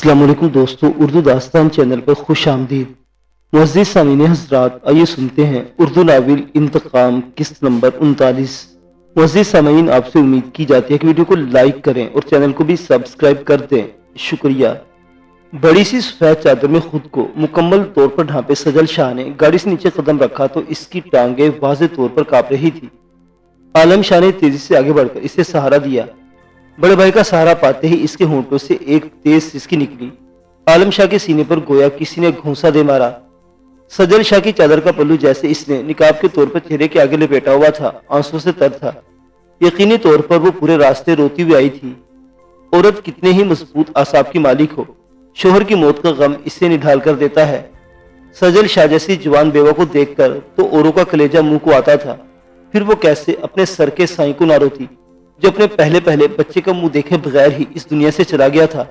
अस्सलाम वालेकुम दोस्तों, उर्दू दास्तान चैनल पर खुश आमदीद। मुअज़्ज़िज़ सामीन हज़रात, आइए सुनते हैं उर्दू नावल इंतकाम किस्त नंबर 39। मुअज़्ज़िज़ सामीन, आपसे उम्मीद की जाती है कि वीडियो को लाइक करें और चैनल को भी सब्सक्राइब कर दें। शुक्रिया। बड़ी सी सफेद चादर में खुद को मुकम्मल तौर पर ढांपे सजल शाह ने गाड़ी से नीचे कदम रखा तो इसकी टांगें वाज़े तौर पर कांप रही थी। आलम शाह ने तेजी से आगे बढ़कर इसे सहारा दिया। बड़े भाई का सहारा पाते ही इसके होंठों से एक तेज सिसकी निकली। आलम शाह के सीने पर गोया किसी ने घूंसा दे मारा। सजल शाह की चादर का पल्लू जैसे इसने निकाब के तौर पर चेहरे के आगे लपेटा हुआ था, आंसू से तर था। यकीनी तौर पर वो पूरे रास्ते रोती हुई आई थी। औरत कितने ही मजबूत आसाब की मालिक हो, शोहर की मौत का गम इसे निढाल कर देता है। सजल शाह जैसी जवान बेवा को देखकर तो औरों का कलेजा मुंह को आता था। फिर वो कैसे अपने सर के साईं को ना रोती, जो अपने पहले पहले बच्चे का मुंह देखे बगैर ही इस दुनिया से चला गया था।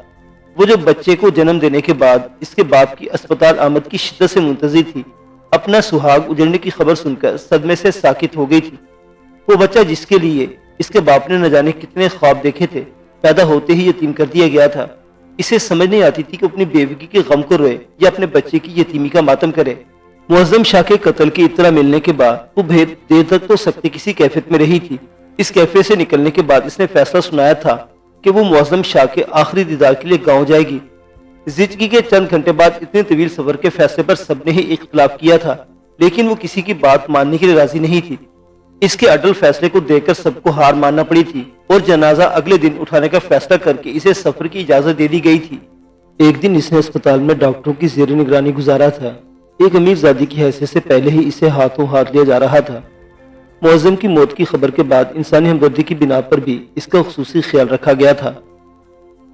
वो जो बच्चे को जन्म देने के बाद इसके बाप की अस्पताल आमद की शिद्दत से मुंतजिर थी, अपना सुहाग उजड़ने की खबर सुनकर सदमे से साकित हो गई थी। वो बच्चा जिसके लिए इसके बाप ने न जाने कितने ख्वाब देखे थे, पैदा होते ही यतीम कर दिया गया था। इसे समझ नहीं आती थी कि अपनी बेवगी के गम को रोए या अपने बच्चे की यतीमी का मातम करे। मुअज़्ज़म शाह के कत्ल की इत्तला मिलने के बाद वो भेद देर तक तो सकती किसी कैफियत में रही थी। इस कैफे से निकलने के बाद इसने फैसला सुनाया था कि वो मुअज़्ज़म शाह के आखिरी दीदार के लिए गांव जाएगी। जिंदगी के चंद घंटे बाद इतने तवील सफर के फैसले पर सबने ही इख्तिलाफ किया था, लेकिन वो किसी की बात मानने के लिए राजी नहीं थी। इसके अटल फैसले को देखकर सबको हार मानना पड़ी थी और जनाजा अगले दिन उठाने का फैसला करके इसे सफर की इजाजत दे दी गई थी। एक दिन इसने अस्पताल में डॉक्टरों की ज़ेर निगरानी गुजारा था। एक अमीरजादी की हैसियत से पहले ही इसे हाथों हाथ लिया जा रहा था। मुअज़्ज़म की मौत की खबर के बाद इंसानी हमदर्दी की बिना पर भी इसका खुसूसी ख्याल रखा गया था।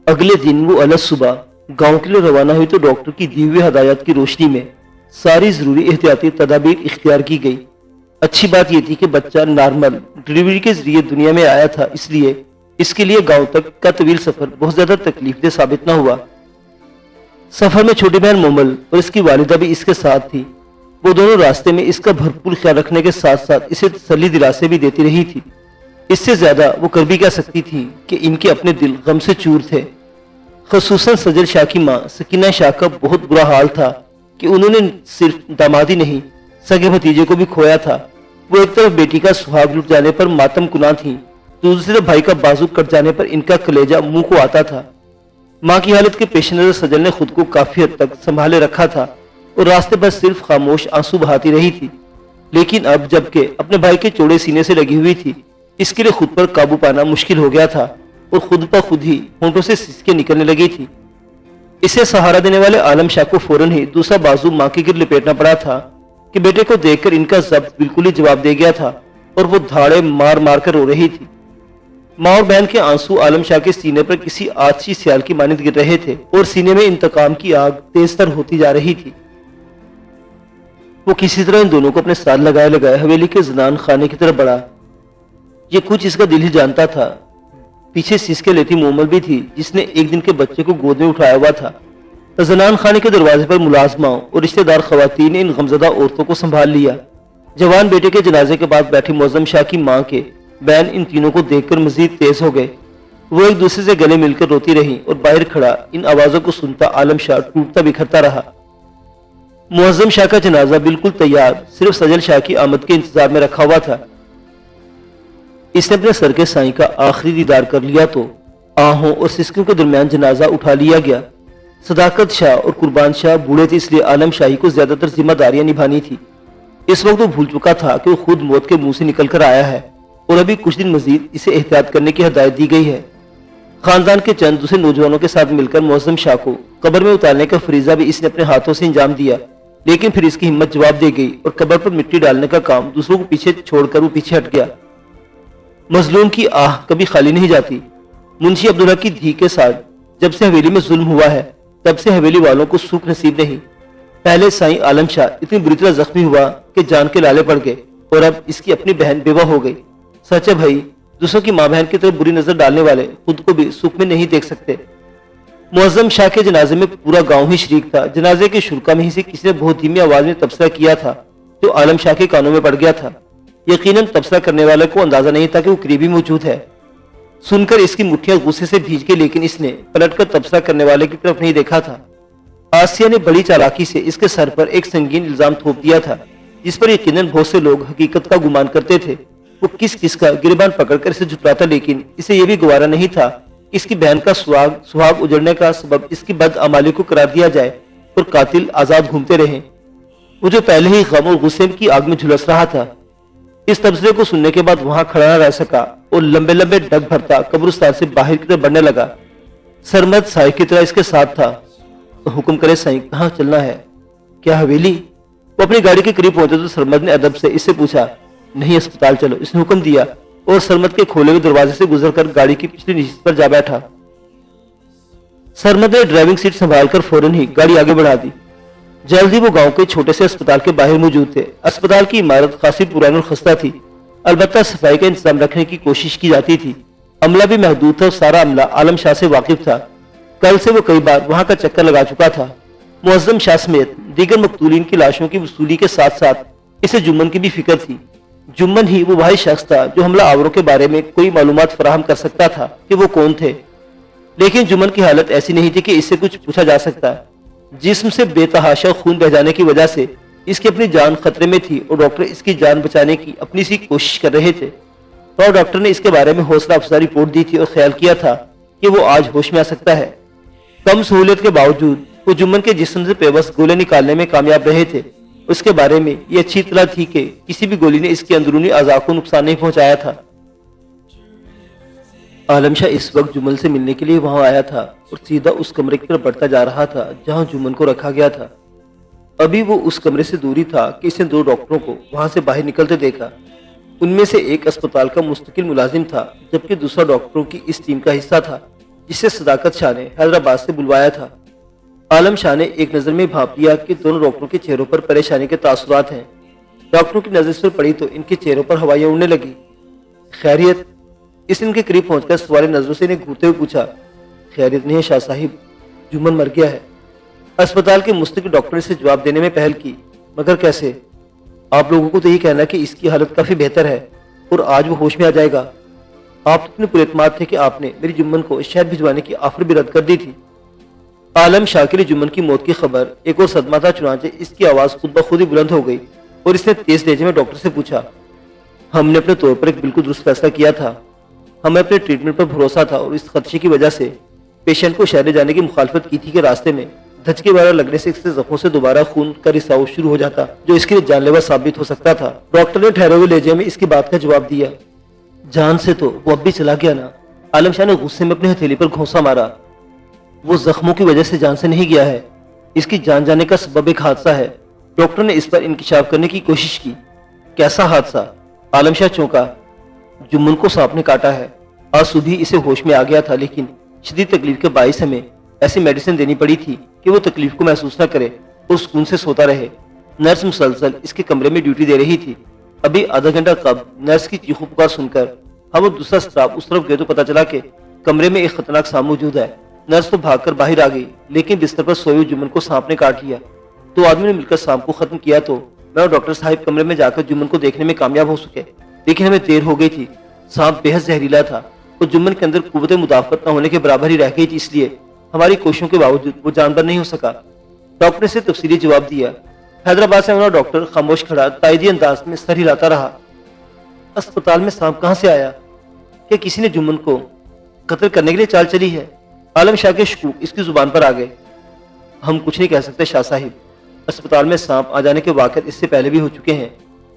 अगले दिन वो अलग सुबह गांव के लिए रवाना हुई तो डॉक्टर की दी हुई हदायत की रोशनी में सारी जरूरी एहतियाती तदाबीर इख्तियार की गई। अच्छी बात यह थी कि बच्चा नॉर्मल डिलीवरी के जरिए दुनिया में आया था, इसलिए इसके लिए गांव तक का तवील सफर बहुत ज्यादा तकलीफदेह साबित न हुआ। सफर में छोटी बहन मोमल और इसकी वालिदा भी इसके साथ थी। वो दोनों रास्ते में इसका भरपूर ख्याल रखने के साथ साथ इसे तसल्ली दिलासे भी देती रही थी। इससे ज्यादा वो कर भी क्या सकती थी कि इनके अपने दिल गम से चूर थे। खसूसन सजल शाह की माँ सकीना शाह का बहुत बुरा हाल था कि उन्होंने सिर्फ दामादी नहीं, सगे भतीजे को भी खोया था। वो एक तरफ बेटी का सुहाग लुट जाने पर मातम कुना थी, दूसरी तरफ भाई का बाजू कट जाने पर इनका कलेजा मुंह को आता था। माँ की हालत के पेश नजर सजल ने खुद को काफी हद तक संभाले रखा था और रास्ते पर सिर्फ खामोश आंसू बहाती रही थी। लेकिन अब जबकि अपने भाई के चौड़े सीने से लगी हुई थी, इसके लिए खुद पर काबू पाना मुश्किल हो गया था और खुद पर खुद ही होंठों से सिसके निकलने लगी थी। इसे सहारा देने वाले आलम शाह को फौरन ही दूसरा बाजू माँ के गिर लपेटना पड़ा था कि बेटे को देखकर इनका जब्त बिल्कुल ही जवाब दे गया था और वो धाड़े मार मार कर रो रही थी। माँ और बहन के आंसू आलम शाह के सीने पर किसी आछी सियाल की मानित गिर रहे थे और सीने में इंतकाम की आग तेजतर होती जा रही थी। वो किसी तरह इन दोनों को अपने साथ लगाए लगाए हवेली के जनान खाने की तरफ बढ़ा। ये कुछ इसका दिल ही जानता था। पीछे सिसके लेती मोमल भी थी, जिसने एक दिन के बच्चे को गोद में उठाया हुआ था। जनान खाने के दरवाजे पर मुलाजमाओं और रिश्तेदार खवातीन ने इन गमजदा औरतों को संभाल लिया। जवान बेटे के जनाजे के बाद बैठी मुअज़्ज़म शाह की माँ के बहन इन तीनों को देखकर मजीद तेज हो गए। वो एक दूसरे से गले मिलकर रोती रही और बाहर खड़ा इन आवाजों को सुनता आलम शाह टूटता बिखरता रहा। मुअज़्ज़म शाह का जनाजा बिल्कुल तैयार सिर्फ सजल शाह की आमद के इंतजार में रखा हुआ था। इसने अपने सर के साईं का आखिरी दीदार कर लिया तो आहों और सिसकों के दरमियान जनाजा उठा लिया गया। सदाकत शाह और कुर्बान शाह बूढ़े थे, इसलिए आलम शाही को ज्यादातर जिम्मेदारियां निभानी थी। इस वक्त वो भूल चुका था कि वो खुद मौत के मुंह से निकल कर आया है और अभी कुछ दिन मजीद इसे एहतियात करने की हदायत दी गई है। खानदान के चंद दूसरे नौजवानों के साथ मिलकर मुअज़्ज़म शाह को कब्र में उतारने का फरीजा भी इसने अपने हाथों से अंजाम दिया, लेकिन फिर इसकी हिम्मत जवाब दे गई और कब्र पर मिट्टी डालने का काम दूसरों को पीछे छोड़कर वो पीछे हट गया। मजलूम की आह कभी खाली नहीं जाती। मुंशी अब्दुल्ला की धी के साथ जब से हवेली में जुल्म हुआ है, तब से हवेली वालों को सुख नसीब नहीं। पहले साईं आलम शाह इतनी बुरी तरह जख्मी हुआ कि जान के लाले पड़ गए और अब इसकी अपनी बहन बेवा हो गई। सच है भाई, दूसरों की माँ बहन की तरफ बुरी नजर डालने वाले खुद को भी सुख में नहीं देख सकते। मुअज़्ज़म शाह के जनाजे में पूरा गांव ही शरीक था। जनाजे के शुरका में ही से किसी ने बहुत धीमी आवाज में तबसरा किया था, जो आलम शाह के कानों में पड़ गया था। यकीनन तबसरा करने वाले को अंदाजा नहीं था कि वो करीबी मौजूद है। सुनकर इसकी मुट्ठियां गुस्से से भीग गई, लेकिन इसने पलटकर तबसरा करने वाले की तरफ नहीं देखा था। आसिया ने बड़ी चालाकी से इसके सर पर एक संगीन इल्जाम थोप दिया था, जिस पर यकीनन बहुत से लोग हकीकत का गुमान करते थे। वो किस किस का गिरबान पकड़कर इसे झुटलाता, लेकिन इसे यह भी गवारा नहीं था कि इसकी बहन का सुहाग उजड़ने का सबब इसकी बदअमाली को करार दिया जाए और कातिल आजाद घूमते रहे। वो जो पहले ही गम और गुस्से की आग में झुलस रहा था, इस तबसरे को सुनने के बाद वहां खड़ा न रह सका और लंबे लंबे डग भरता कब्रिस्तान से बाहर की तरफ बढ़ने लगा। सरमद साई की तरह इसके साथ था। तो हुक्म करे साईं, कहाँ चलना है? क्या हवेली? वो अपनी गाड़ी के करीब पहुंचे तो सरमद ने अदब से इससे पूछा। नहीं, अस्पताल चलो, इसने हुक्म दिया और सरमद के खोले हुए दरवाजे से गुजरकर गाड़ी की पिछली नशिस्त पर जा बैठा। सरमद ने ड्राइविंग सीट संभालकर फौरन ही गाड़ी आगे बढ़ा दी। जल्दी वो गांव के छोटे से अस्पताल के बाहर मौजूद थे। अस्पताल की इमारत खासी पुरानी और खस्ता थी, अलबत्ता सफाई का इंतजाम रखने की कोशिश की जाती थी। अमला भी महदूद था और सारा अमला आलम शाह से वाकिफ था। कल से वो कई बार वहां का चक्कर लगा चुका था। मुअज्जम शाह समेत दीगर मकतूलीन की लाशों की वसूली के साथ साथ इसे जुम्मन की भी फिक्र थी। जुम्मन ही वो वाहिद शख्स था जो हमला आवरों के बारे में कोई मालूमात फराहम कर सकता था कि वो कौन थे। लेकिन जुम्मन की हालत ऐसी नहीं थी कि इससे कुछ पूछा जा सकता। जिस्म से बेतहाशा खून बह जाने की वजह से इसकी अपनी जान खतरे में थी और डॉक्टर इसकी जान बचाने की अपनी सी कोशिश कर रहे थे। और डॉक्टर ने इसके बारे में हौसला अफजा रिपोर्ट दी थी और ख्याल किया था कि वो आज होश में आ सकता है। कम सहूलियत के बावजूद वो जुम्मन के जिस्म से पेवस्त गोले निकालने में कामयाब रहे थे। उसके बारे में ये अच्छी इत्तला थी कि किसी भी गोली ने इसकी अंदरूनी अज़ा को नुकसान नहीं पहुंचाया था। आलम शाह इस वक्त जुम्मन से मिलने के लिए वहां आया था और सीधा उस कमरे की तरफ बढ़ता जा रहा था जहां जुम्मन को रखा गया था। अभी वो उस कमरे से दूरी था कि इसने दो डॉक्टरों को वहां से बाहर निकलते देखा। उनमें से एक अस्पताल का मुस्तकिल मुलाजिम था, जबकि दूसरा डॉक्टरों की इस टीम का हिस्सा था जिसे सदाकत शाह ने हैदराबाद से बुलवाया था। आलम शाह ने एक नजर में भाप लिया कि दोनों डॉक्टरों के चेहरों पर परेशानी के तासुरात हैं। डॉक्टरों की नजर इस पर पड़ी तो इनके चेहरों पर हवाइयां उड़ने लगी। खैरियत? इस इनके करीब पहुंचकर सवाली नजरों से इन्हें घूरते हुए पूछा। खैरियत नहीं है शाह साहिब, जुम्मन मर गया है। अस्पताल के मुस्तकिल डॉक्टर ने इसे जवाब देने में पहल की। मगर कैसे? आप लोगों को तो ये कहना कि इसकी हालत काफी बेहतर है और आज वो होश में आ जाएगा। आप तो इतने पुरएतमाद थे कि आपने मेरी जुम्मन को शहर भिजवाने की ऑफर भी रद्द कर दी थी। आलम शाह के लिए जुम्मन की मौत की खबर एक और सदमा था, चुनांचे इसकी आवाज खुद ब खुद ही बुलंद हो गई और इसने तेज लहजे में डॉक्टर से पूछा। हमने अपने तौर पर एक बिल्कुल दुरुस्त फैसला किया था। हमें अपने ट्रीटमेंट पर भरोसा था और इस खदशे की वजह से पेशेंट को शहर ले जाने की मुखालफत की थी कि रास्ते में धचके वाला लगने से इसके जख्मों से दोबारा खून का रिसाव शुरू हो जाता, जो इसके लिए जानलेवा साबित हो सकता था। डॉक्टर ने ठहरे हुए लहजे में इसकी बात का जवाब दिया। जान से तो वो अब भी चला गया ना? आलम शाह ने गुस्से में अपनी हथेली पर घोंसा मारा। वो जख्मों की वजह से जान से नहीं गया है, इसकी जान जाने का सबब एक हादसा है। डॉक्टर ने इस पर इंकिशाफ करने की कोशिश की। कैसा हादसा? आलम शाह चौंका। जुम्मन को सांप ने काटा है। आज सुबह इसे होश में आ गया था, लेकिन शदीद तकलीफ के बाइस हमें ऐसी मेडिसिन देनी पड़ी थी कि वो तकलीफ को महसूस न करे और सुकून से सोता रहे। नर्स मुसलसल इसके कमरे में ड्यूटी दे रही थी। अभी आधा घंटा कब नर्स की चीखों पुकार सुनकर हम वो दूसरा स्टाफ उस तरफ गए तो पता चला कि कमरे में एक खतरनाक सांप मौजूद है। नर्स तो भागकर बाहर आ गई, लेकिन बिस्तर पर सोए हुए जुम्मन को सांप ने काट लिया। दो आदमी ने मिलकर सांप को खत्म किया तो मैं और डॉक्टर साहिब कमरे में जाकर जुम्मन को देखने में कामयाब हो सके, लेकिन हमें देर हो गई थी। सांप बेहद जहरीला था और जुम्मन के अंदर कुव्वत मुदाफत न होने के बराबर ही रह गई थी, इसलिए हमारी कोशिशों के बावजूद वो जानवर नहीं हो सका। डॉक्टर ने से तफसीली जवाब दिया। हैदराबाद से हमारा डॉक्टर खामोश खड़ा ताइदी अंदाज में सर हिलाता रहा। अस्पताल में सांप कहां से आया? क्या किसी ने जुम्मन को कत्ल करने के लिए चाल चली है? आलम शाह के शकूक इसकी जुबान पर आ गए। हम कुछ नहीं कह सकते शाह साहिब। अस्पताल में सांप आ जाने के वाक़यात इससे पहले भी हो चुके हैं,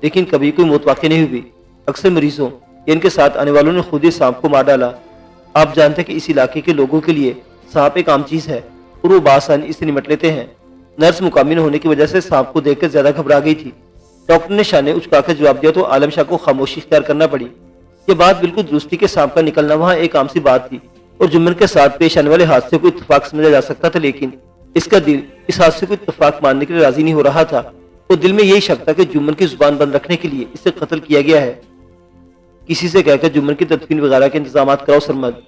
लेकिन कभी कोई मौत वाक़ई नहीं हुई। अक्सर मरीजों या इनके साथ आने वालों ने खुद ही सांप को मार डाला। आप जानते हैं कि इस इलाके के लोगों के लिए सांप एक आम चीज है और वो बासानी इससे निमट लेते हैं। नर्स मुकामी न होने की वजह से सांप को देखकर ज्यादा घबरा गई थी। डॉक्टर ने शाने उचकाकर जवाब दिया तो आलम शाह को खामोशी इख्तियार करना पड़ी। ये बात बिल्कुल दुरुस्ती के सांप का निकलना वहां एक आम सी बात थी और जुम्मन के साथ पेश आने वाले हादसे को इत्तेफाक समझा जा सकता था, लेकिन इसका दिल इस हादसे को इत्तेफाक मानने के लिए राजी नहीं हो रहा था। तो दिल में यही शक था कि जुम्मन की जुबान बंद रखने के लिए इसे कत्ल किया गया है। किसी से कहकर जुम्मन की तदफीन वगैरह के इंतजाम कराओ सरमद।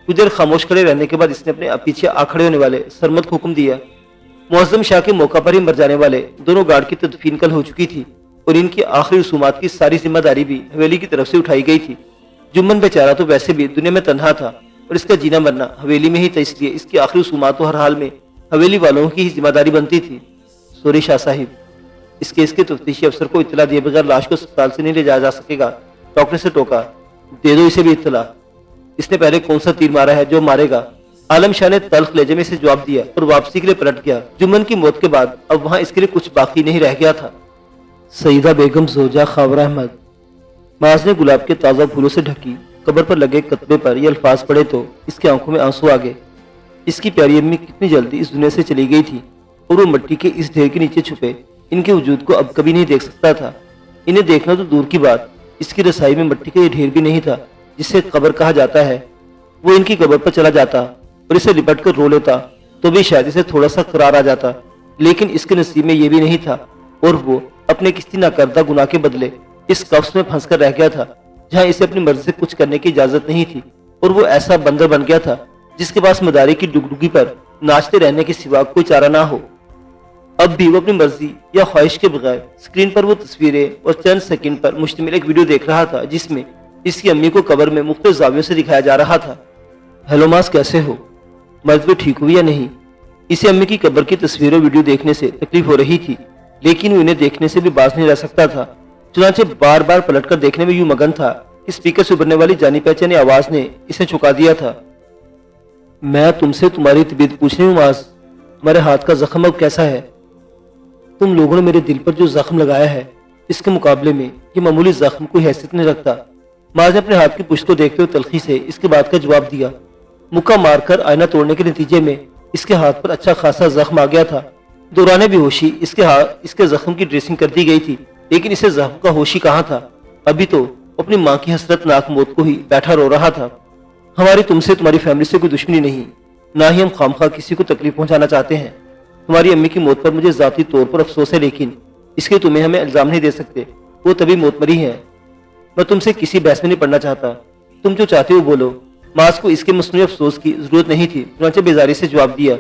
कुछ देर खामोश खड़े रहने के बाद इसने अपने पीछे आ खड़े होने वाले सरमद को हुक्म दिया। मुअज्जम शाह के मौका पर ही मर जाने वाले दोनों गार्ड की तदफीन कल हो चुकी थी और इनकी आखिरी रसूमात की सारी जिम्मेदारी भी हवेली की तरफ से उठाई गई थी। जुम्मन बेचारा तो वैसे भी दुनिया में तन्हा था और इसका जीना मरना हवेली में ही था, इसलिए इसकी आखिरी रसूमात तो हर हाल में हवेली वालों की ही जिम्मेदारी बनती थी। सॉरी शाह साहिब, इस केस के तफ्तीशी अफसर को इत्तला दिए बगैर लाश को अस्पताल से नहीं ले जाया जा सकेगा। डॉक्टर से टोका, दे दो इसे भी इत्तला। इसने पहले कौन सा तीर मारा है जो मारेगा? आलम शाह ने तल्ख लहजे में इसे जवाब दिया और वापसी के लिए पलट गया। जुम्मन की मौत के बाद अब वहां इसके लिए कुछ बाकी नहीं रह गया था। सईदा बेगम जोजा खावर अहमद। माज ने गुलाब के ताज़ा फूलों से ढकी कब्र पर लगे कतबे पर ये अल्फाज पढ़े तो इसकी आंखों में आंसू आ गए। इसकी प्यारी अम्मी कितनी जल्दी इस दुनिया से चली गई थी और वो मिट्टी के इस ढेर के नीचे छुपे इनके वजूद को अब कभी नहीं देख सकता था। इन्हें देखना तो दूर की बात, इसकी रसाई में मिट्टी का ये ढेर भी नहीं था जिसे कब्र कहा जाता है। वो इनकी कब्र पर चला जाता और इसे लिपट कर रो लेता तो भी शायद इसे थोड़ा सा करार आ जाता, लेकिन इसके नसीब में ये भी नहीं था और वो अपने किसी नाकर्दा गुनाह के बदले इस कब्ज में फंस कर रह गया था जहाँ इसे अपनी मर्जी से कुछ करने की इजाजत नहीं थी। और वो ऐसा बंदर बन गया था जिसके पास मदारी की डुगडुगी पर नाचते रहने के सिवा कोई चारा ना हो। अब भी वो अपनी मर्जी या ख्वाहिश के बगैर स्क्रीन पर वो तस्वीरें और चंद सेकंड पर मुश्तमिल एक वीडियो देख रहा था जिसमें इसकी अम्मी को कब्र में मुख्तलिफ जावियों से दिखाया जा रहा था। हेलो मास, कैसे हो? मर्द भी ठीक हुई या नहीं? इसे अम्मी की कब्र की तस्वीरों वीडियो देखने से तकलीफ हो रही थी, लेकिन वो इन्हें देखने से भी बाज नहीं रह सकता था। चुनांचे बार बार पलटकर देखने में यूं मगन था कि स्पीकर से उभरने वाली जानी पहचानी आवाज ने इसे चुका दिया था। मैं तुमसे तुम्हारी तबीयत पूछ रही हूँ माज, तुम्हारे हाथ का जख्म अब कैसा है? तुम लोगों ने मेरे दिल पर जो जख्म लगाया है इसके मुकाबले में ये मामूली जख्म कोई हैसियत नहीं रखता। माज ने अपने हाथ की पुश्त को देखते हुए तलखी से इसके बात का जवाब दिया। मुक्का मारकर आईना तोड़ने के नतीजे में इसके हाथ पर अच्छा खासा जख्म आ गया था। दौरान बेहोशी इसके जख्म की ड्रेसिंग कर दी गई थी, लेकिन इसे जख्म का होशी कहाँ था? अभी तो अपनी माँ की हसरतनाक मौत को ही बैठा रो रहा था। हमारी तुमसे तुम्हारी फैमिली से कोई दुश्मनी नहीं, ना ही हम खामखा किसी को तकलीफ पहुंचाना चाहते हैं। तुम्हारी अम्मी की मौत पर मुझे जाती तौर पर अफसोस है, लेकिन इसके तुम्हें हमें इल्जाम नहीं दे सकते। वो तभी मौत मरी है। मैं तुमसे किसी बहस में नहीं पड़ना चाहता, तुम जो चाहते हो बोलो। मास को इसके मसनूई अफसोस की जरूरत नहीं थी, चुनांचे बेजारी से जवाब दिया।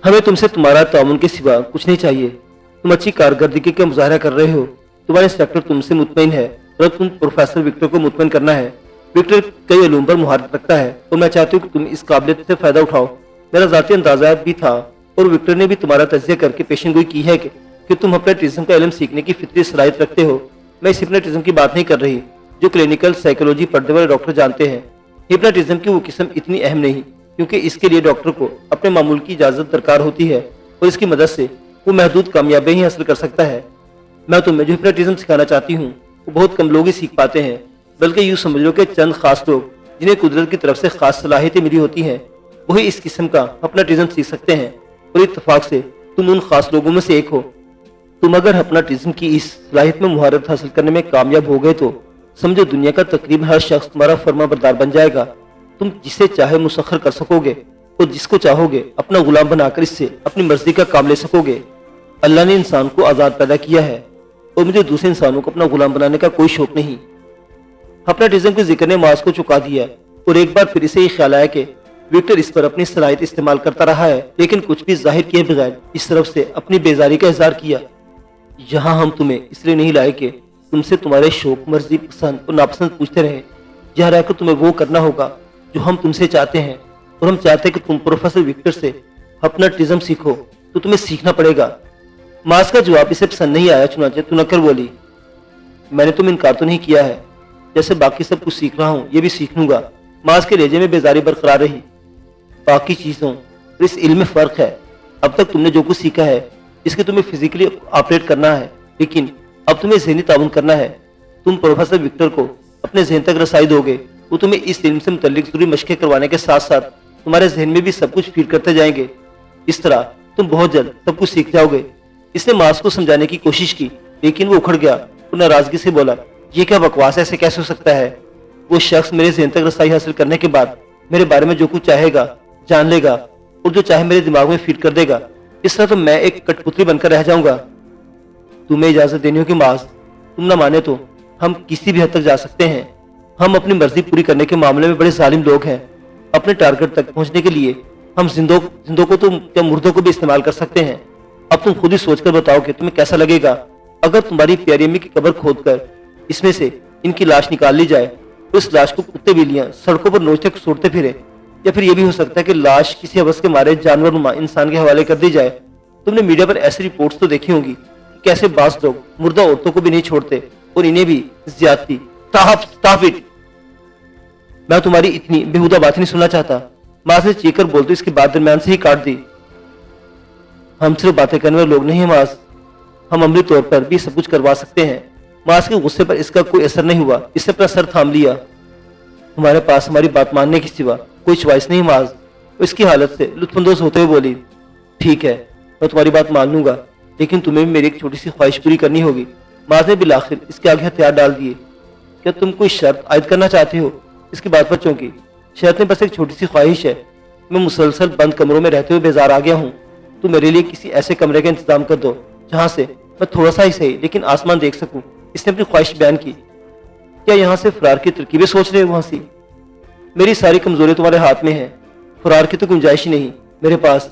हमें तुमसे तुम्हारा ताउन के सिवा कुछ नहीं चाहिए। तुम अच्छी कारकर्दगी का मुजाहरा कर रहे हो, तुम्हारे इंस्ट्रक्टर तुमसे मुतमईन है और तुम प्रोफेसर विक्टर को मुतमईन करना है। विक्टर कई इल्म पर मुहारत रखता है और मैं चाहती हूँ कि तुम इस काबिलियत से फायदा उठाओ। मेरा जाती अंदाजा भी था और विक्टर ने भी तुम्हारा तजिया करके पेशेंगोई की है कि तुम हिप्नोटिज्म का इल्म सीखने की फितरी सलाहियत रखते हो। मैं इस हिप्नोटिज्म की बात नहीं कर रही जो क्लिनिकल साइकोलॉजी पढ़ने वाले डॉक्टर जानते हैं। हिप्नोटिज्म की वो किस्म इतनी अहम नहीं, क्योंकि इसके लिए डॉक्टर को अपने मामूल की इजाजत दरकार होती है और इसकी मदद से वो महदूद कामयाबी ही हासिल कर सकता है। मैं तुम्हें जो हिप्नोटिज्म सिखाना चाहती हूँ वो बहुत कम लोग ही सीख पाते हैं, बल्कि यूँ समझ लो कि चंद खास लोग जिन्हें कुदरत की तरफ से खास सलाहियतें मिली होती हैं वही इस किस्म का हिप्नोटिज्म सीख सकते हैं। और इत्तेफाक से तुम उन खास लोगों में से एक हो। तुम अगर हिप्नोटिज्म की इस सलाहियत में मुहारत हासिल करने में कामयाब हो गए तो समझो दुनिया का तकरीबन हर शख्स तुम्हारा फर्मा बरदार बन जाएगा। तुम जिसे चाहे मुसख्खर कर सकोगे और जिसको चाहोगे अपना गुलाम बनाकर इससे अपनी मर्जी का काम ले सकोगे। अल्लाह ने इंसान को आज़ाद पैदा किया है और मुझे दूसरे इंसानों को अपना गुलाम बनाने का कोई शौक नहीं। हिप्नोटिज्म के जिक्र ने मास को चुका दिया और एक बार फिर इसे ये ख्याल आया कि विक्टर इस पर अपनी सलाहियत इस्तेमाल करता रहा है, लेकिन कुछ भी जाहिर किए बगैर इस तरफ से अपनी बेजारी का इजहार किया। यहाँ हम तुम्हें इसलिए नहीं लाए कि तुमसे तुम्हारे शौक, मर्जी, पसंद और नापसंद पूछते रहे। यहाँ रहकर तुम्हें वो करना होगा जो हम तुमसे चाहते हैं, और हम चाहते हैं कि तुम प्रोफेसर विक्टर से हिप्नोटिज्म सीखो तो तुम्हें सीखना पड़ेगा। मास का जवाब इसे पसंद नहीं आया, चुनांचे तुनकर बोली, मैंने तुम इनकार तो नहीं किया है। जैसे बाकी सब कुछ सीख रहा हूँ ये भी सीख लूंगा। मास के लहजे में बेजारी बरकरार रही। बाकी चीजों और इस इल्म में फर्क है। अब तक तुमने जो कुछ सीखा है इसके तुम्हें फिजिकली ऑपरेट करना है, लेकिन अब तुम्हें ज़हनी ताउन करना है। तुम प्रोफेसर विक्टर को अपने जहन तक रसाई दोगे, वो तुम्हें इस इल्म से मुतल्लिक जरूरी मशक़ें करवाने के साथ साथ तुम्हारे जहन में भी सब कुछ फीड करते जाएंगे। इस तरह तुम बहुत जल्द सब कुछ सीख जाओगे। इसने मास को समझाने की कोशिश की, लेकिन वो उखड़ गया और नाराजगी से बोला, ये क्या बकवास है, ऐसे कैसे हो सकता है? वो शख्स मेरे जहन तक रसाई हासिल करने के बाद मेरे बारे में जो कुछ चाहेगा जान लेगा और जो चाहे मेरे दिमाग में फीड कर देगा। इस तरह तो मैं एक कठपुतली बनकर रह जाऊंगा। तुम्हें इजाजत देनी होगी मास, तुम ना माने तो हम किसी भी हद तक जा सकते हैं। हम अपनी मर्जी पूरी करने के मामले में बड़े जालिम लोग हैं। अपने टारगेट तक पहुंचने के लिए हम जिंदों को तो क्या मुर्दों को भी इस्तेमाल कर सकते हैं। अब तुम खुद ही सोचकर बताओ कि तुम्हें कैसा लगेगा अगर तुम्हारी प्यारी अम्मी की कब्र खोदकर इसमें से इनकी लाश निकाल ली जाए وہ اس لاش کو کتے بلیاں سڑکوں پر نوچتے سوڑتے پھرے، یا پھر یہ بھی ہو سکتا ہے کہ لاش کسی حوث کے مارے جانور نما انسان کے حوالے کر دی جائے۔ تم نے میڈیا پر ایسی رپورٹس تو دیکھی ہوں گی کہ کیسے بعض لوگ مردہ عورتوں کو بھی نہیں چھوڑتے اور انہیں بھی زیادتی۔ Stop it! میں تمہاری اتنی بےہودہ بات نہیں سننا چاہتا، معاذ نے چیخ کر بولتے اس کی بات درمیان سے ہی کاٹ دی۔ ہم صرف باتیں کرنے والے لوگ نہیں ہیں معاذ، ہم عملی طور پر بھی سب کچھ کروا سکتے ہیں۔ معاذ کے غصے پر اس کا کوئی اثر نہیں ہوا، اس نے اپنا سر تھام لیا۔ ہمارے پاس ہماری بات ماننے کے سوا کوئی چوائس نہیں معاذ، وہ اس کی حالت سے لطف اندوز ہوتے ہوئے بولی۔ ٹھیک ہے، میں تمہاری بات مان لوں گا، لیکن تمہیں بھی میری ایک چھوٹی سی خواہش پوری کرنی ہوگی۔ معاذ نے بالآخر اس کے آگے ہتھیار ڈال دیے۔ کیا تم کوئی شرط عائد کرنا چاہتے ہو؟ اس کی بات پر چونکی۔ شرط میں بس ایک چھوٹی سی خواہش ہے، میں مسلسل بند کمروں میں رہتے ہوئے بیزار آ گیا ہوں، تو میرے لیے کسی ایسے کمرے کا انتظام کر دو جہاں سے میں تھوڑا سا ہی صحیح لیکن آسمان دیکھ سکوں۔ اس نے اپنی خواہش بیان کی۔ کیا یہاں سے فرار کی ترکیبیں سوچ رہے ہو؟ وہاں سے میری ساری کمزوری تمہارے ہاتھ میں ہے، فرار کی تو گنجائش ہی نہیں میرے پاس۔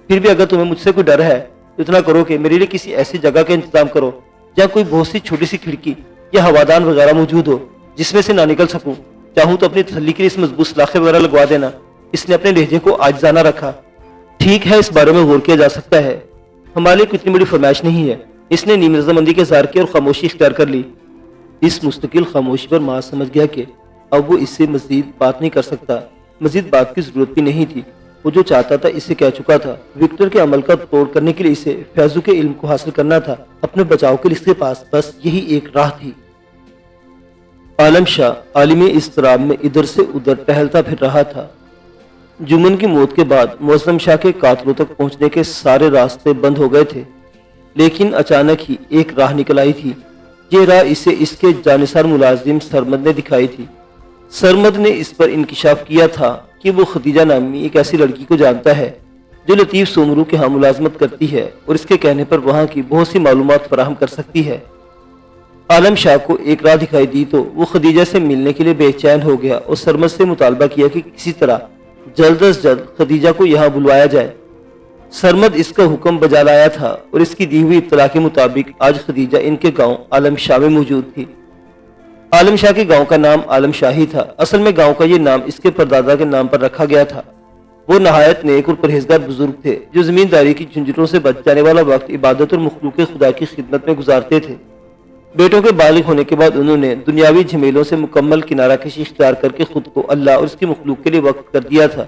پھر بھی اگر تمہیں مجھ سے کوئی ڈر ہے تو اتنا کرو کہ میرے لیے کسی ایسی جگہ کا انتظام کرو جہاں کوئی بہت سی چھوٹی سی کھڑکی یا ہوادان وغیرہ موجود ہو جس میں سے نہ نکل سکوں۔ چاہوں تو اپنی تسلی کے لیے اس مضبوط سلاخیں وغیرہ لگوا دینا۔ اس نے اپنے لہجے کو عاجزانہ رکھا۔ ٹھیک ہے، اس بارے میں غور کیا جا سکتا ہے، ہمارے لیے اتنی بڑی فرمائش نہیں ہے۔ اس نے نیم رضامندی کے اظہار کیا اور خاموشی اختیار کر لی۔ اس مستقل خاموشی پر معاذ سمجھ گیا کہ اب وہ اس سے مزید بات نہیں کر سکتا، مزید بات کی ضرورت بھی نہیں تھی۔ وہ جو چاہتا تھا اسے کہہ چکا تھا۔ وکٹر کے عمل کا توڑ کرنے کے لیے اسے فیضو کے علم کو حاصل کرنا تھا۔ اپنے بچاؤ کے لیے اس کے پاس بس یہی ایک راہ تھی۔ عالم شاہ عالمی اضطراب میں ادھر سے ادھر ٹہلتا پھر رہا تھا۔ جمن کی موت کے بعد معظم شاہ کے قاتلوں تک پہنچنے کے سارے راستے بند ہو گئے تھے، لیکن اچانک ہی ایک راہ نکل آئی تھی۔ یہ راہ اسے اس کے جانثار ملازم سرمد نے دکھائی تھی۔ سرمد نے اس پر انکشاف کیا تھا کہ وہ خدیجہ نامی ایک ایسی لڑکی کو جانتا ہے جو لطیف سومرو کے ہاں ملازمت کرتی ہے اور اس کے کہنے پر وہاں کی بہت سی معلومات فراہم کر سکتی ہے۔ عالم شاہ کو ایک راہ دکھائی دی تو وہ خدیجہ سے ملنے کے لیے بے چین ہو گیا اور سرمد سے مطالبہ کیا کہ کسی طرح جلد از جلد خدیجہ کو یہاں بلوایا جائے۔ سرمد اس کا حکم بجا لایا تھا اور اس کی دی ہوئی اطلاع کے مطابق آج خدیجہ ان کے گاؤں عالم شاہ میں موجود تھی۔ عالم شاہ کے گاؤں کا نام عالم شاہ ہی تھا۔ اصل میں گاؤں کا یہ نام اس کے پردادا کے نام پر رکھا گیا تھا۔ وہ نہایت نیک اور پرہیزگار بزرگ تھے جو زمینداری کی جھنجھٹوں سے بچ جانے والا وقت عبادت اور مخلوق خدا کی خدمت میں گزارتے تھے۔ بیٹوں کے بالغ ہونے کے بعد انہوں نے دنیاوی جھمیلوں سے مکمل کنارہ کشی اختیار کر کے خود کو اللہ اور اس کی مخلوق کے لیے وقف کر دیا تھا۔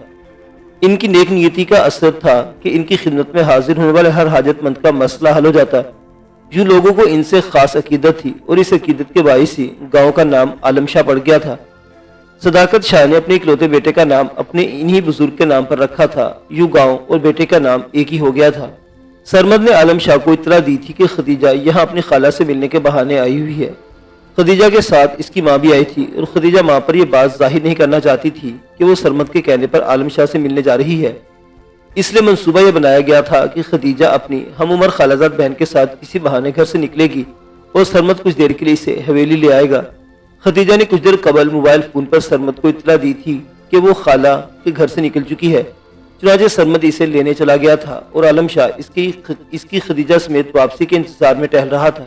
ان کی نیک نیتی کا اثر تھا کہ ان کی خدمت میں حاضر ہونے والے ہر حاجت مند کا مسئلہ حل ہو جاتا۔ جو لوگوں کو ان سے خاص عقیدت تھی اور اس عقیدت کے باعث ہی گاؤں کا نام عالم شاہ پڑ گیا تھا۔ صداقت شاہ نے اپنے اکلوتے بیٹے کا نام اپنے انہی بزرگ کے نام پر رکھا تھا۔ یوں گاؤں اور بیٹے کا نام ایک ہی ہو گیا تھا۔ سرمد نے عالم شاہ کو اطلاع دی تھی کہ خدیجہ یہاں اپنی خالہ سے ملنے کے بہانے آئی ہوئی ہے۔ خدیجہ کے ساتھ اس کی ماں بھی آئی تھی اور خدیجہ ماں پر یہ بات ظاہر نہیں کرنا چاہتی تھی کہ وہ سرمد کے کہنے پر عالم شاہ سے ملنے جا رہی ہے۔ اس لیے منصوبہ یہ بنایا گیا تھا کہ خدیجہ اپنی ہم عمر خالہ زاد بہن کے ساتھ کسی بہانے گھر سے نکلے گی اور سرمد کچھ دیر کے لیے اسے حویلی لے آئے گا۔ خدیجہ نے کچھ دیر قبل موبائل فون پر سرمد کو اطلاع دی تھی کہ وہ خالہ کے گھر سے نکل چکی ہے۔ چنانچہ سرمد اسے لینے چلا گیا تھا اور عالم شاہ اس کی خدیجہ سمیت واپسی کے انتظار میں ٹہل رہا تھا۔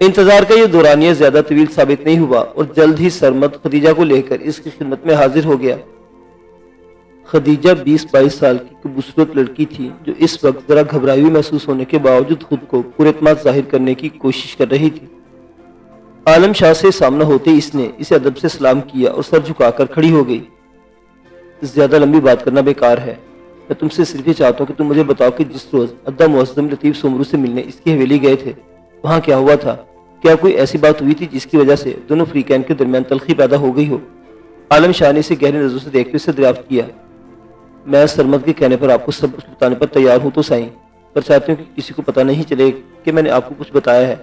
انتظار کا یہ دورانیہ زیادہ طویل ثابت نہیں ہوا اور جلد ہی سرمد خدیجہ کو لے کر اس کی خدمت میں حاضر ہو گیا۔ خدیجہ 20-22 سال کی خوبصورت لڑکی تھی جو اس وقت ذرا گھبرائی ہوئی محسوس ہونے کے باوجود خود کو پورے اعتماد ظاہر کرنے کی کوشش کر رہی تھی۔ عالم شاہ سے سامنا ہوتے ہی اس نے اسے ادب سے سلام کیا اور سر جھکا کر کھڑی ہو گئی۔ زیادہ لمبی بات کرنا بیکار ہے، میں تم سے صرف یہ چاہتا ہوں کہ تم مجھے بتاؤ کہ جس روز ادا معظم لطیف سومرو سے ملنے اس کی حویلی گئے تھے وہاں کیا ہوا تھا؟ کیا کوئی ایسی بات ہوئی تھی جس کی وجہ سے دونوں فریقین کے درمیان تلخی پیدا ہو گئی ہو؟ عالم شاہ نے اسے گہری نظروں سے دیکھتے اسے دریافت کیا۔ میں سرمد کے کہنے پر آپ کو سب کچھ بتانے پر تیار ہوں تو سائیں، پر چاہتی ہوں کہ کسی کو پتہ نہیں چلے کہ میں نے آپ کو کچھ بتایا ہے۔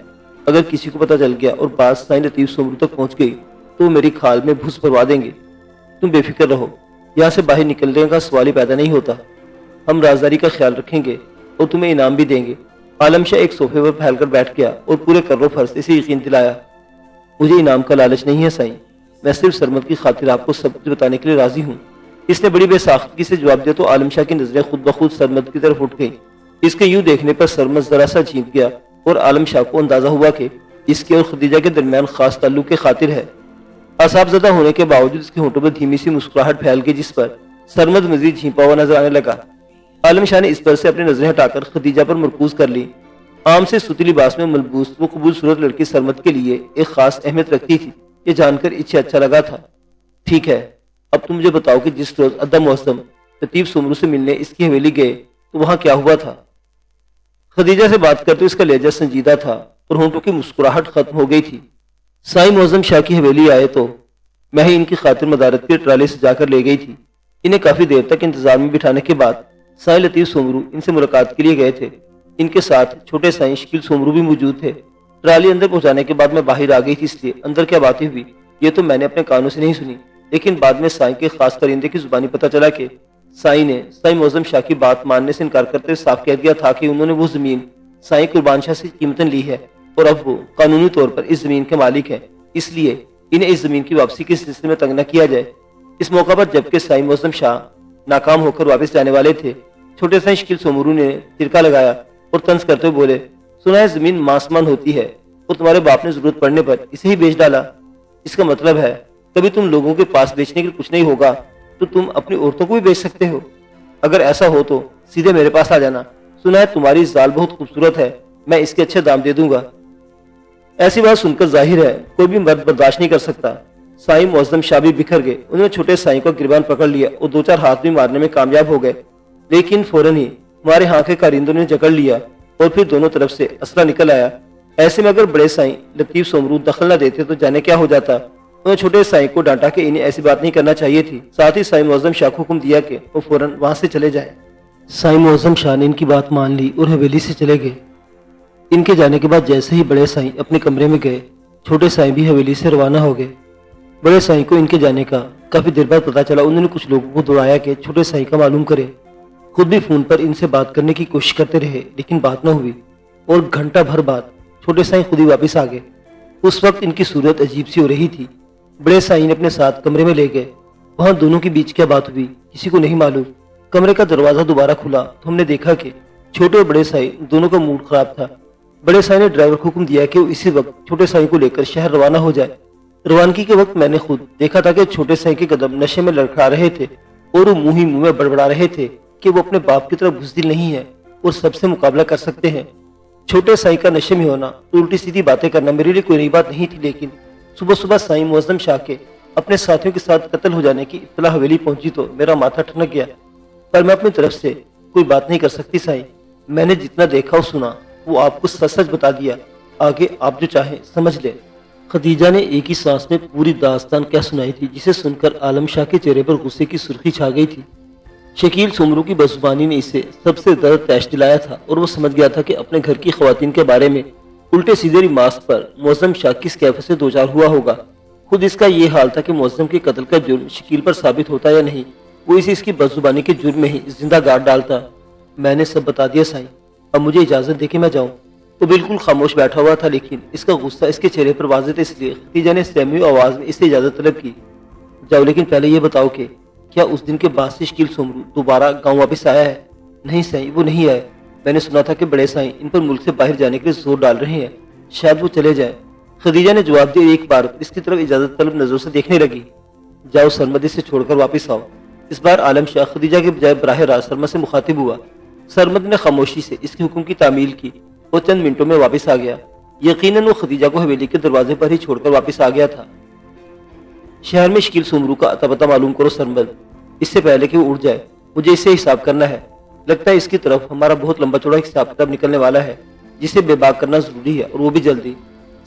اگر کسی کو پتہ چل گیا اور بات سائیں لطیف سومرو تک پہنچ گئی تو وہ میری کھال میں بھوس بھروا دیں گے۔ تم بے فکر رہو، یہاں سے باہر نکلنے کا سوال ہی پیدا نہیں ہوتا۔ ہم رازداری کا خیال رکھیں گے اور تمہیں انعام بھی دیں گے۔ عالم شاہ ایک صوفے پر پھیل کر بیٹھ گیا اور پورے کرو فرض اسے یقین دلایا۔ مجھے انعام کا لالچ نہیں ہے سائیں، میں صرف سرمد کی خاطر آپ کو سب کچھ بتانے کے لیے راضی ہوں۔ اس نے بڑی بے ساختگی سے جواب دیا تو عالم شاہ کی نظریں خود بخود سرمد کی طرف اٹھ گئیں۔ اس کے یوں دیکھنے پر سرمد ذرا سا چینپ گیا اور عالم شاہ کو اندازہ ہوا کہ اس کے اور خدیجہ کے درمیان خاص تعلق کی خاطر ہے۔ आसाब ज़दा होने के बावजूद उसके होंठों पर धीमी सी मुस्कुराहट फैल गई, जिस पर सरमद मजीद झींपा हुआ नजर आने लगा। आलम शाह ने इस पर से अपनी नजरें हटाकर खदीजा पर मरकूज कर ली। आम से सूती लिबास में मलबूस वो खूबसूरत लड़की सरमद के लिए एक खास अहमियत रखती थी, ये जानकर इसे अच्छा लगा था। ठीक है, अब तुम मुझे बताओ कि जिस रोज अद्दा मौसम लतीफ सोमरू से मिलने इसकी हवेली गए तो वहां क्या हुआ था। खदीजा से बात करते उसका लहजा संजीदा था और होंठों की मुस्कुराहट खत्म हो गई थी। साईं मौजम शाह की हवेली आए तो मैं ही इनकी खातिर मदारत के ट्राले से जाकर ले गई थी। इन्हें काफी देर तक इंतजार में बिठाने के बाद साईं लतीफ सोमरू इनसे मुलाकात के लिए गए थे। इनके साथ छोटे साईं शकील सोमरू भी मौजूद थे। ट्राली अंदर पहुंचाने के बाद मैं बाहर आ गई थी, इसलिए अंदर क्या बातें हुई ये तो मैंने अपने कानों से नहीं सुनी, लेकिन बाद में साईं के खास करिंदे की जुबानी पता चला कि साईं ने साईं मौजम शाह की बात मानने से इनकार करते साफ कह दिया था कि उन्होंने वो जमीन साईं कुर्बान शाह से कीमतन ली है और अब वो कानूनी तौर पर इस जमीन के मालिक हैं, इसलिए इन्हें इस जमीन की वापसी के सिलसिले में तंग न किया जाए। इस मौका पर जबकि साईं मौजम शाह नाकाम होकर वापस जाने वाले थे, छोटे साईं शकील सोमरू ने तिरका लगाया और तंज करते हुए बोले, सुना है जमीन मासमान होती है और तुम्हारे बाप ने जरूरत पड़ने पर इसे ही बेच डाला। इसका मतलब है कभी तुम लोगों के पास बेचने के लिए कुछ नहीं होगा तो तुम अपनी औरतों को भी बेच सकते हो। अगर ऐसा हो तो सीधे मेरे पास आ जाना। सुना है तुम्हारी जाल बहुत खूबसूरत है, मैं इसके अच्छे दाम दे दूंगा। ऐसी बात सुनकर जाहिर है कोई भी मर्द बर्दाश्त नहीं कर सकता। साईं मौजम शाह भी बिखर गए। उन्होंने छोटे साईं को गिरबान पकड़ लिया और दो चार हाथ भी मारने में कामयाब हो गए, लेकिन फौरन ही हमारे यहाँ के कारिंदों ने जकड़ लिया और फिर दोनों तरफ से असला निकल आया। ऐसे में अगर बड़े साईं लतीफ सोमरू दखल न देते तो जाने क्या हो जाता। उन्होंने छोटे साईं को डांटा कि इन्हें ऐसी बात नहीं करना चाहिए थी। साथ ही साईं मौजम शाह को हुक्म दिया कि वो फौरन वहां से चले जाए। साईं मौजम शाह ने इनकी बात मान ली और हवेली से चले गए। इनके जाने के बाद जैसे ही बड़े साईं अपने कमरे में गए, छोटे साईं भी हवेली से रवाना हो गए। बड़े साईं को इनके जाने का काफी देर बाद पता चला। उन्होंने कुछ लोगों को दौड़ाया कि छोटे साईं का मालूम करे। खुद भी फोन पर इनसे बात करने की कोशिश करते रहे, लेकिन बात न हुई और घंटा भर बाद छोटे साईं खुद ही वापस आ गए। उस वक्त इनकी सूरत अजीब सी हो रही थी। बड़े साईं ने अपने साथ कमरे में ले गए। वहां दोनों के बीच क्या बात हुई किसी को नहीं मालूम। कमरे का दरवाजा दोबारा खुला तो हमने देखा कि छोटे और बड़े साईं दोनों का मूड खराब था। बड़े साईं ने ड्राइवर को हुक्म दिया कि वो इसी वक्त छोटे साईं को लेकर शहर रवाना हो जाए। रवानगी के वक्त मैंने खुद देखा था कि छोटे साईं के कदम नशे में लड़खड़ा रहे थे और वो मुंह ही मुंह में बड़बड़ा रहे थे कि वो अपने बाप की तरफ बुज़दिल नहीं है और सबसे मुकाबला कर सकते हैं। छोटे साईं का नशे में होना तो उल्टी सीधी बातें करना मेरे लिए कोई नई बात नहीं थी, लेकिन सुबह सुबह साईं मुअज्जम शाह के अपने साथियों के साथ कत्ल हो जाने की इत्तला हवेली पहुंची तो मेरा माथा ठनक गया, पर मैं अपनी तरफ से कोई बात नहीं कर सकती। साईं, मैंने जितना देखा और सुना वो आपको सच सच बता दिया, आगे आप जो चाहे समझ ले। खदीजा ने एक ही सांस में पूरी दास्तान क्या सुनाई थी, जिसे सुनकर आलम शाह के चेहरे पर गुस्से की सुर्खी छा गई थी। शकील सोमरू की बज़ुबानी ने इसे सबसे ज्यादा तैश दिलाया था और वो समझ गया था कि अपने घर की खवातीन के बारे में उल्टे सीधे रिमार्क्स पर मुअज्जम शाह किस कैफियत से दो चार हुआ होगा। खुद इसका ये हाल था कि मुअज्जम के कत्ल का जुर्म शकील पर साबित होता या नहीं, वो इसे इसकी बदजुबानी के जुर्म में ही जिंदा गाड़ डालता। मैंने सब बता दिया साईं, अब मुझे इजाजत दे के मैं जाऊं। वो बिल्कुल खामोश बैठा हुआ था, लेकिन इसका गुस्सा इसके चेहरे पर वाज़ेह था, इसलिए खदीजा ने सहमी आवाज में इससे इजाजत तलब की। जाओ, लेकिन पहले ये बताओ कि क्या उस दिन के बाद से शकील सोमरू दोबारा गाँव वापस आया है? नहीं साईं, वो नहीं आए। मैंने सुना था कि बड़े साईं इन पर मुल्क से बाहर जाने के लिए जोर डाल रहे हैं, शायद वो चले जाए। खदीजा ने जवाब दिया। एक बार इसकी तरफ इजाजत तलब नजरों से देखने लगी। जाओ सरमद, इसे छोड़कर वापस आओ। इस बार आलम शाह खदीजा के बजाय बराह रास्त सरमद से मुखातिब हुआ। सरमद ने खामोशी से इसके हुक्म की तामील की और चंद मिनटों में वापस आ गया। यकीनन वो खदीजा को हवेली के दरवाजे पर ही छोड़कर वापस आ गया था। शहर में शकील सोमरू का अता पता मालूम करो सरमद, इससे पहले कि वो उड़ जाए। मुझे इससे हिसाब करना है। लगता है इसकी तरफ हमारा बहुत लंबा चौड़ा हिसाब किताब निकलने वाला है, जिसे बेबाक करना जरूरी है, और वो भी जल्दी।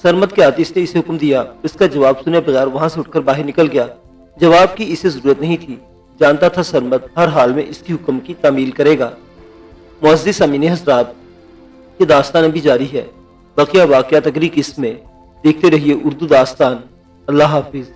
सरमद के आतिश ने इसे हुक्म दिया। इसका जवाब सुने बगैर वहां से उठकर बाहर निकल गया। जवाब की इसे जरूरत नहीं थी, जानता था सरमद हर हाल में इसकी हुक्म की तामील करेगा। मुअज़्ज़िज़ सामीन हज़रात, ये दास्तान अभी जारी है। बकिया वाक़यात अगली किस्त में देखते रहिए उर्दू दास्तान। अल्लाह हाफिज।